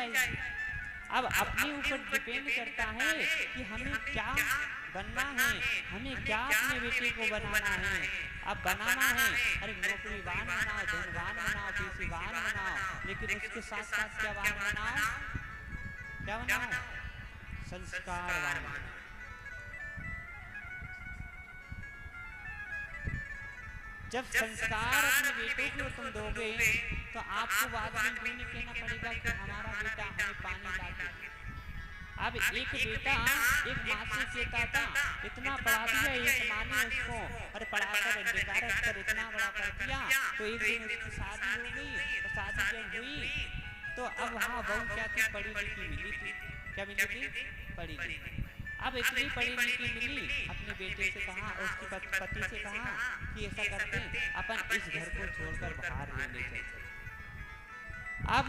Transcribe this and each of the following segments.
चाहिए। अब अपने ऊपर डिपेंड करता है कि हमें क्या बनना है, हमें क्या अपने बेटे को बनाना है। अब बनाना है, अरे नौकरीवान बनाओ, धनवान बनाओ, पेशीवान बनाओ, लेकिन उसके साथ साथ क्या वान बनाओ, क्या बनाओ, संस्कारवान बनाओ। जब संस्कार अपने बेटे को तुम दोगे तो आपको बाद में ये नहीं कहना पड़ेगा कि हमारा बेटा हमें पानी ला के। अब एक बेटा एक माँ से कहता था, इतना पढ़ा दिया एक माँ ने उसको, अरे पढ़ाकर इंडिकारत कर इतना बड़ा कर दिया। तो एक दिन उसकी शादी हो गई, और शादी जब हुई तो अब वहाँ बहू क्या थी, पढ़ी लिखी मिली थी। क्या मिली थी? पढ़ी लिखी। अब इतनी पढ़ी लिखी मिली, अपने बेटे से कहा, उसके पति से कहा कि ऐसा करते अपन इस घर को छोड़कर बाहर रहने चलते। अब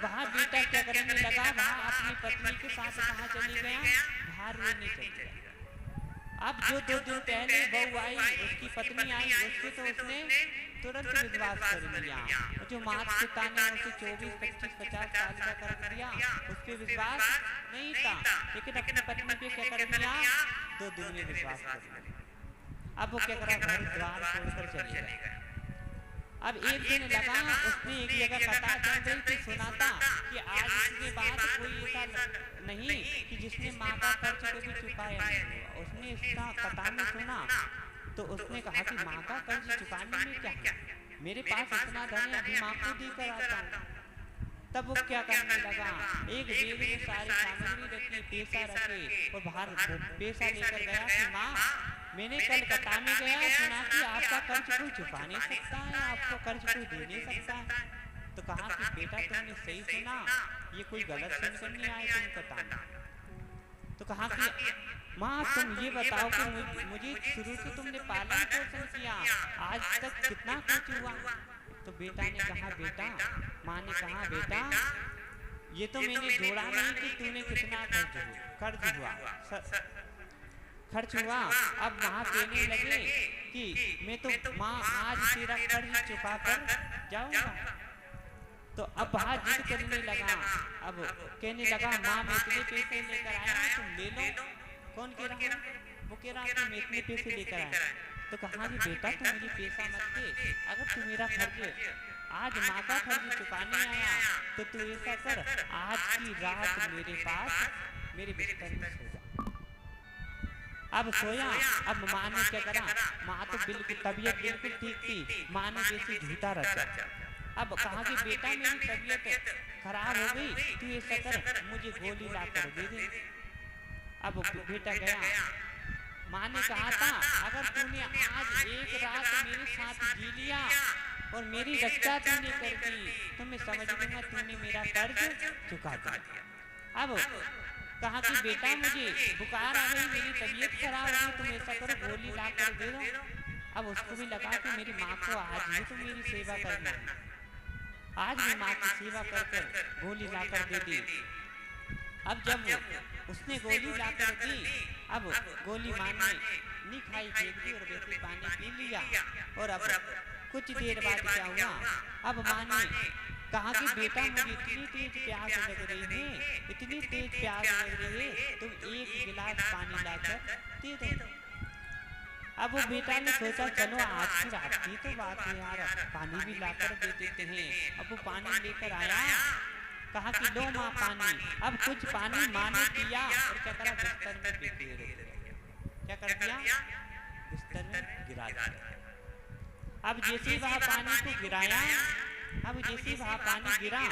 वहाँ बेटा क्या करने लगा, वहाँ अपनी पत्नी के साथ कहाँ चली गया, बाहर रहने चली गया। अब जो 2 दिन पहले बहू आई, उसकी पत्नी आई, उससे तो उसने तुरंत विश्वास कर लिया। जो माँ पिता ने उसे 24, 25, 50 साल का कर दिया, उस पर विश्वास नहीं था, लेकिन अपनी पत्नी पे क्या कर दिया, 2 दिन में विश्वास कर लिया। अब वो क्या करा, घर द्वार छोड़कर चले गए। अब एक दिन लगा, उसने एक जगह कथा चल रही थी, सुना था कि आज इसके बाद कोई ऐसा नहीं कि जिसने माँ का कर्ज कभी चुकाया नहीं होगा। उसने इसका कथा में सुना तो उसने कहा कि माँ का कर्ज चुकाने में क्या है, मेरे पास इतना धन है, अभी माँ को देकर आता हूँ। तब वो क्या करने लगा, एक बेग में सारी सामग्री रखी, पैसा रखे, और बाहर पैसा लेकर गया कि माँ मैंने कल कथा में गया, सुना कि आपका कर्ज कोई चुका नहीं सकता है, आपको कर्ज कोई दे नहीं सकता है। तो कहा कि बेटा तुमने सही सुना, ये कोई गलत सुनकर नहीं आए तुम कथा में। तो कहा कि माँ तुम ये बताओ कि मुझे शुरू से तुमने पालन पोषण किया, आज तक कितना कुछ हुआ। तो बेटा ने कहा, बेटा, माँ ने कहा, बेटा ये तो मैंने जोड़ा नहीं कि तूने कितना खर्च हुआ। अब वहाँ कहने लगे कि मैं तो माँ आज तेरा कर्ज चुका कर जाऊंगा। तो अब वहाँ जिद करने लगा, अब कहने लगा, माँ मैं इतने पैसे लेकर आया, तुम ले लो। कौन कह रहा है? वो कह रहा है मैं इतने पैसे लेकर आया। तो कहा कि बेटा तू मुझे पैसा मत दे, अगर तू मेरा खर्च आज माँ का खर्च चुकाने आया तो तू ऐसा कर, आज की रात मेरे पास मेरे बिस्तर में सो जा। अब सोया। अब माँ ने क्या करा, माँ तो बिल्कुल तबीयत बिल्कुल ठीक थी, माँ ने जैसे झूठा रचा। अब कहा कि बेटा मेरी तबीयत खराब हो गई, तू ऐसा कर मुझे गोली ला कर दे दे। अब बेटा गया, माँ ने कहा था अगर तूने आज एक रात मेरे साथ जी लिया और मेरी रक्षा तूने कर दी तो मैं समझ लूंगा तूने मेरा कर्ज चुका दिया। अब कहा कि बेटा मुझे बुखार आ गई, मेरी तबीयत खराब हो गई, तुम ऐसा करो गोली ला कर दे दो। अब उसको भी लगा कि मेरी माँ को आज ही तो मेरी सेवा करना है, आज मैं माँ की सेवा कर कर गोली ला कर दे दी। अब जब उसने गोली ला कर दी, अब गोली माँ ने नहीं खाई, फेंक दी और वैसे पानी पी लिया। और अब कुछ देर बाद क्या हुआ, अब माँ ने कहा कि बेटा मुझे इतनी तेज प्यास लग रही है, इतनी तेज प्यास लग रही है, तुम एक गिलास पानी लाकर दे दो। अब वो बेटा ने सोचा चलो आज की रात की तो बात है यार, पानी भी लाकर दे देते हैं। अब वो पानी लेकर आया, कहा कि लो माँ पानी। अब कुछ पानी माँ ने पिया और क्या करा, बिस्तर में बिखेर दिया। क्या कर दिया, बिस्तर में गिरा दिया। अब जैसे वह पानी को गिराया, अब जैसे वह पानी गिरा,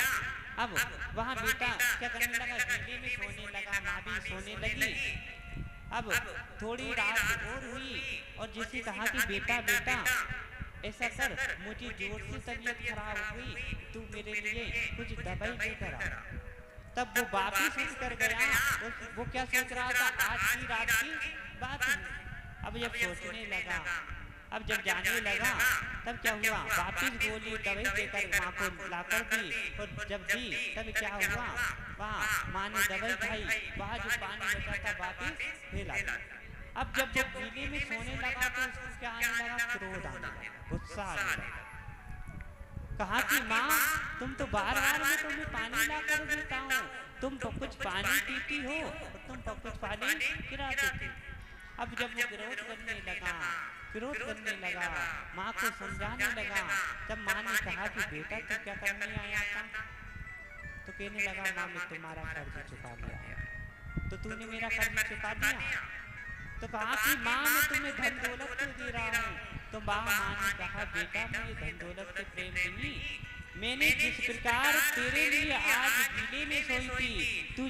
अब वहाँ बेटा क्या करने लगा, गीले में सोने लगा, माँ भी सोने लगी। अब थोड़ी रात और हुई और जैसे कहा कि बेटा बेटा ऐसा कर, मुझे जोर से तबीयत खराब हो गई, तू मेरे लिए कुछ दवाई लेकर आ। तब वो वापिस उठ कर गया। वो क्या सोच रहा था, आज की रात की बात है। अब जब सोचने लगा, अब जब जाने लगा, तब क्या हुआ, वापिस गोली दवाई देकर माँ को लाकर दी। और जब दी तब क्या हुआ, वहाँ माँ ने दवाई खाई, वहाँ जो पानी बचा था वापिस फैला दिया। अब जब वो गीले में सोने लगा तो उसको क्या आने लगा, क्रोध आने लगा, गुस्सा आने लगा। कहा कि माँ तुम तो बार बार मैं तुम्हें पानी ला कर देता हूँ, तुम कुछ पानी पीती हो और तुम कुछ पानी गिरा देती। अब जब वो विरोध करने लगा, माँ को समझाने लगा, जब माँ ने कहा कि बेटा तू क्या करने आया था, तो कहने लगा माँ मैं तुम्हारा कर्ज चुका लिया। तो तूने मेरा कर्ज चुका दिया? तो कहा कि माँ मैं तुम्हें धन दौलत क्यों दे रहा हूँ? तो माँ ने कहा बेटा मुझे धन दौलत के प्रेम नहीं, मैंने जिस प्रकार तेरे लिए आज गीले में सोई थी, तू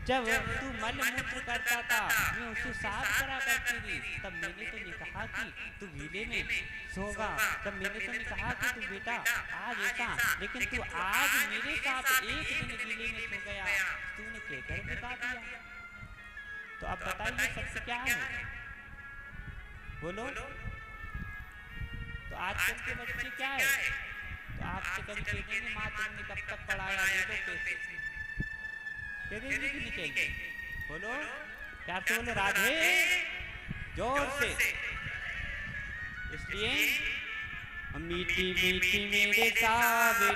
जब तू मल मूत्र करता था मैं उसे साफ करा करती थी, तब मैंने तो नहीं कहा कि तू गीले में सोगा, तब मैंने तो नहीं कहा कि तू बेटा आज ऐसा, लेकिन तू आज मेरे साथ एक दिन गीले में सो गया, तूने कहकर बता दिया। तो अब बताइए सत्य क्या है? बोलो। तो आजकल के बच्चे क्या है? तो आपसे कभी कहेंगे माँ तुमने कब तक पढ़ाया, ले लो पैसे, कह देंगे कि नहीं कहेंगे? बोलो प्यार से बोलो राधे, जोर से। इसलिए मीठी मीठी मेरे सावे